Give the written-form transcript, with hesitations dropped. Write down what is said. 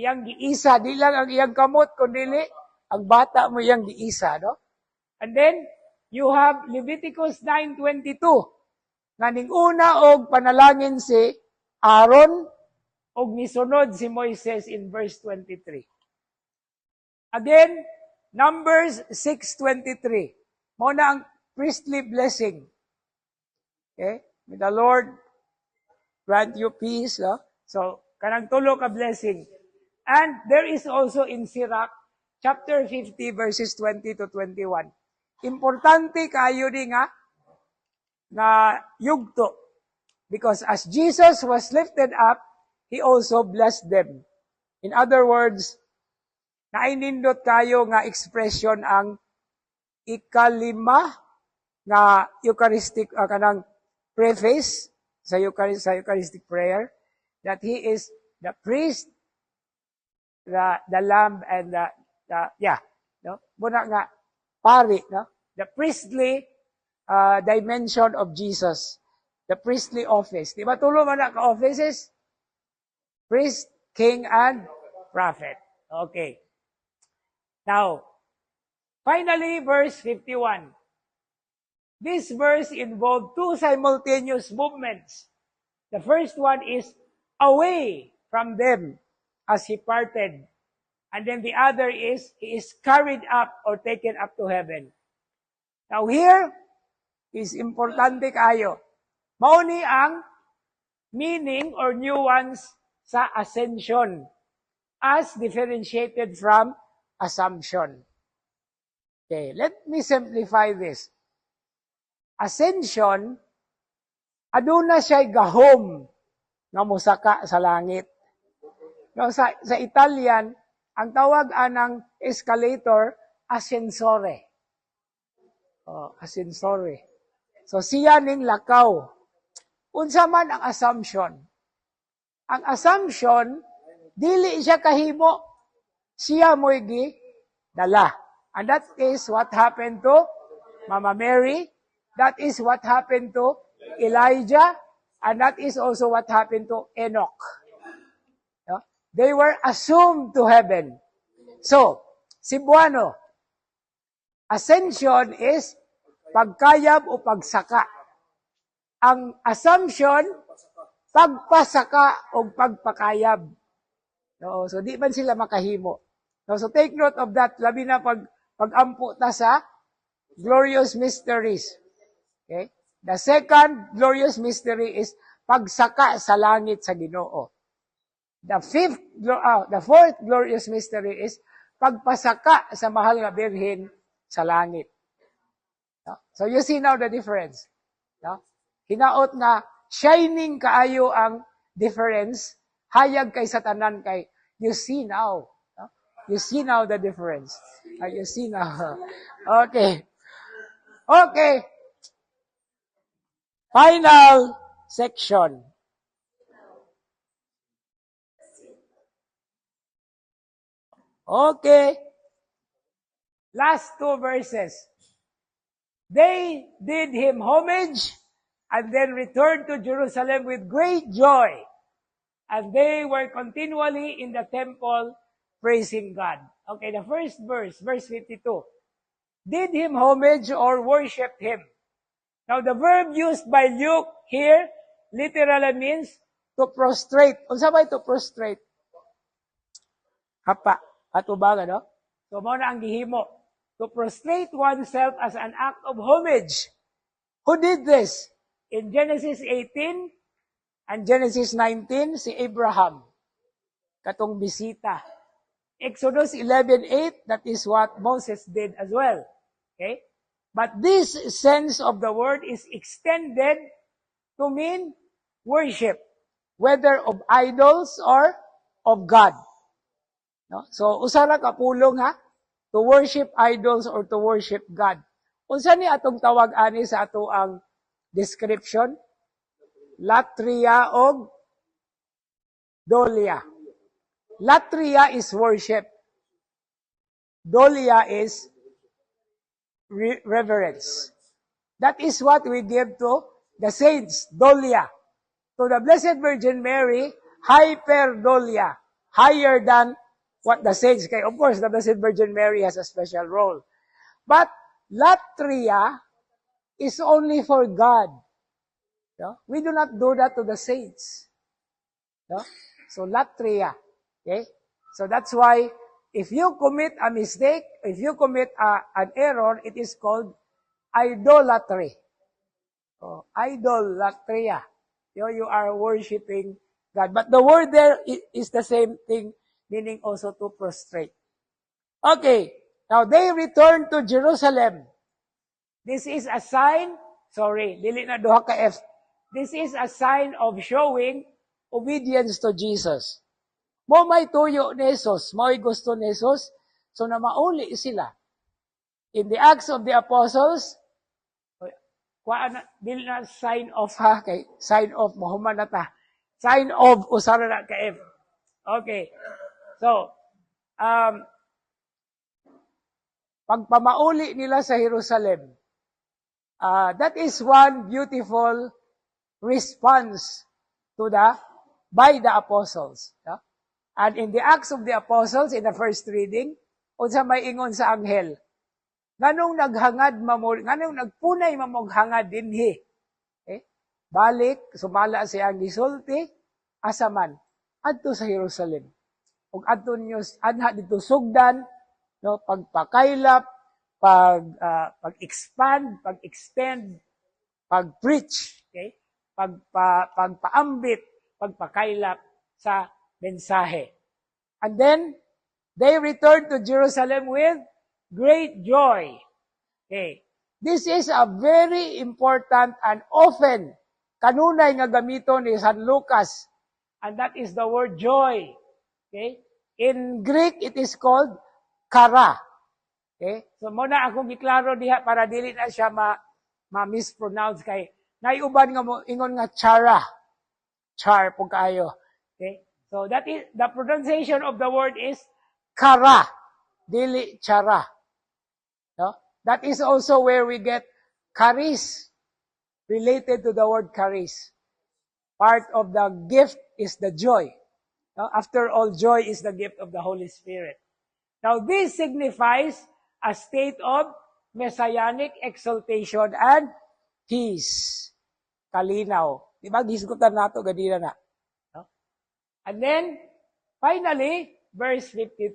iyang giisa, di lang ang iyang kamot, kundi ang bata mo iyang giisa, no? And then, you have Leviticus 9:22, nga ning una og panalangin si Aaron, og misunod si Moises in verse 23. Again, Numbers 6:23. Mao na ang priestly blessing. Okay? May the Lord grant you peace. No? So, kanang tulo ka blessing. And there is also in Sirach, chapter 50, verses 20 to 21. Importante kayo din nga yugto. Because as Jesus was lifted up, He also blessed them. In other words, nainindot kayo nga expression ang ikalima nga Eucharistic, kanang preface sa Eucharistic prayer, that He is the priest, the lamb, and no? Muna nga, pari, no? The priestly dimension of Jesus. The priestly office. Di ba tulo man na ka-offices? Priest, king, and prophet. Okay. Now, finally, verse 51. This verse involved two simultaneous movements. The first one is away from them as He parted. And then the other is, He is carried up or taken up to heaven. Now here is importante kayo. Mauni ang meaning or nuance sa ascension as differentiated from assumption. Okay, let me simplify this. Ascension, aduna siya gahom nga musaka sa langit. No, sa Italian, ang tawag anang escalator, ascensore. Ascensore. So siya ning lakaw. Unsa man ang assumption? Ang assumption, dili siya kahimo, siya mo'y dala. And that is what happened to Mama Mary. That is what happened to Elijah. And that is also what happened to Enoch. No? They were assumed to heaven. So, Cebuano, ascension is pagkayab o pagsaka. Ang assumption, pagpasaka o pagpakayab. No, so di man sila makahimo. No, so take note of that. Labi na pag-ampo ta sa glorious mysteries. Okay? The second glorious mystery is pagsaka sa langit sa Ginoo. The fourth glorious mystery is pagpasaka sa mahal na birhen sa langit. No? So you see now the difference. No? Hinaot nga shining kaayo ang difference, hayag kay satanan kay you see now. No? You see now the difference. You see now. Okay. Okay. Final section. Okay. Last two verses. They did Him homage and then returned to Jerusalem with great joy. And they were continually in the temple praising God. Okay, the first verse, verse 52. Did Him homage or worshiped Him. Now, the verb used by Luke here literally means to prostrate. Unsa ba to prostrate? Hapa. Atubaga, no? So, mao na ang gihimo. To prostrate oneself as an act of homage. Who did this? In Genesis 18 and Genesis 19, si Abraham. Katong bisita. Exodus 11:8, that is what Moses did as well. Okay? But this sense of the word is extended to mean worship, whether of idols or of God. No? So, usara kapulong to worship idols or to worship God. Unsa ni atong tawag ani sa ato ang description? Latria o dolia. Latria is worship. Dolia is reverence. That is what we give to the saints, dolia. To the Blessed Virgin Mary, hyperdolia. higher than what the saints. Kaya of course, the Blessed Virgin Mary has a special role. But latria is only for God. No? We do not do that to the saints. No? So latria. Okay? So that's why if you commit a mistake, if you commit an error, it is called idolatry. Oh, idolatria. You are worshiping God. But the word there is the same thing, meaning also to prostrate. Okay. Now, they returned to Jerusalem. This is a sign, dili na duha ka F. This is a sign of showing obedience to Jesus. Mo may tuyo ni Jesus, mo'y gusto ni Jesus, so na mauli sila. In the Acts of the Apostles, dili na sign of ha, kay sign of Muhammad na ta. Sign of usara na ka F. Okay. So, pagpamauli nila sa Jerusalem, that is one beautiful response to by the apostles. Yeah? And in the Acts of the Apostles, in the first reading, unsa may ingon sa anghel, nganong nagpunay mamughangad dinhi. Okay? Balik, sumala siya ang gisulti, asaman, adto sa Jerusalem. Ug adto niyo, anha dito sugdan, no, pagpakaylap, pag-expand, pag-extend, pag-preach, okay? Pagpaambit, pagpakaylap sa mensahe. And then, they returned to Jerusalem with great joy. Okay. This is a very important and often kanunay nga gamiton ni San Lucas, and that is the word joy. Okay? In Greek, it is called kara. Okay? So, muna akong giklaro diha para dili na siya ma-mispronounce kay naiuban nga mo ingon nga chara. Char po kayo. Okay? So, that is, the pronunciation of the word is kara. Dili chara. No? That is also where we get charis, related to the word charis. Part of the gift is the joy. No? After all, joy is the gift of the Holy Spirit. Now, this signifies a state of messianic exaltation and peace. Kalinaw. Diba? Gisgutan nato, ganina na. No? And then, finally, verse 53.